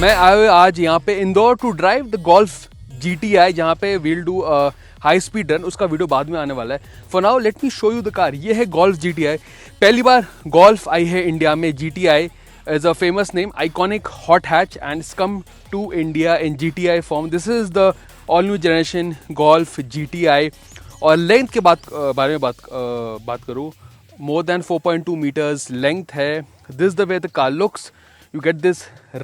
मैं आया हूँ आज यहाँ पे Indore to drive the Golf GTI, जहाँ पे we'll do high speed run, उसका वीडियो बाद में आने वाला है. For now let me show you the car. ये है गोल्फ GTI. पहली बार गोल्फ आई है इंडिया में. GTI is a famous name, iconic hot hatch, and it's come to India in GTI form. This is the all new generation Golf GTI. और length के बारे में बात करूँ, more than 4.2 meters length है. This is the way the car looks. You get this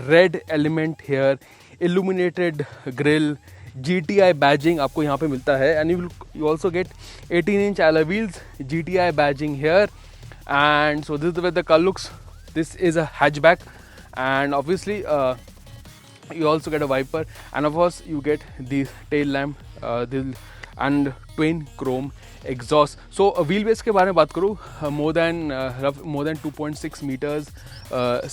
red element here, illuminated grille, GTI badging आपको यहाँ पे मिलता है, and you also get 18-inch alloy wheels, GTI badging here, and so this is the way the car looks. This is a hatchback, and obviously you also get a wiper, and of course you get the tail lamp and twin chrome exhaust. So wheelbase के बारे में बात करूँ, more than 2.6 meters.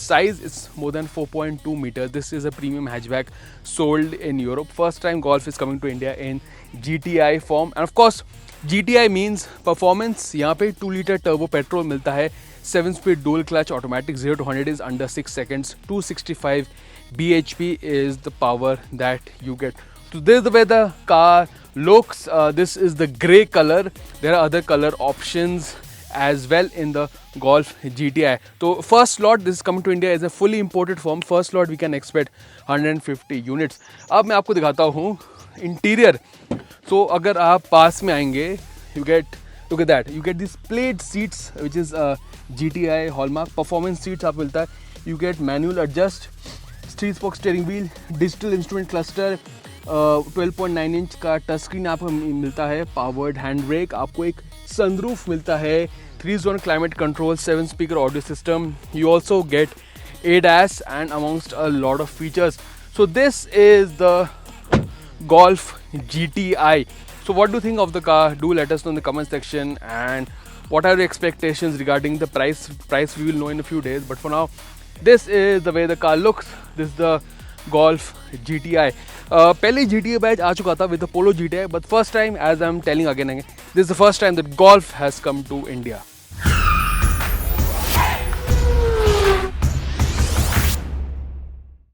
Size is more than 4.2 meters. This is a premium hatchback sold in Europe. First time Golf is coming to India in GTI form, and of course GTI means performance. यहाँ पे 2 liter turbo petrol मिलता है, 7-speed dual clutch automatic, 0 to 100 is under 6 seconds, 265 bhp is the power that you get. So this is the way the car looks. This is the grey color. There are other color options as well in the Golf GTI. So first lot, this is coming to India, is a fully imported form. First lot we can expect 150 units. अब मैं आपको दिखाता हूँ interior. So अगर आप पास में आएंगे, look at that, you get these plaid seats which is GTI hallmark. Performance seats आपको मिलता है. You get manual adjust, 3-spoke steering wheel, digital instrument cluster, 12.9 inch का टच स्क्रीन आपको मिलता है, पावर्ड हैंड ब्रेक, आपको एक सनरूफ मिलता है, 3-zone climate control, 7-speaker audio system. You also get ADAS and amongst a lot of features. So this is the Golf GTI. So what do you think of the car? Do let us know in the comment section, and what are your expectations regarding the price? Price we will know in a few days, but for now this is the way the car looks. This is the Golf GTI. पहले GTA batch आ चुका था with the Polo GTI, but first time, as I'm telling again, this is the first time that Golf has come to India.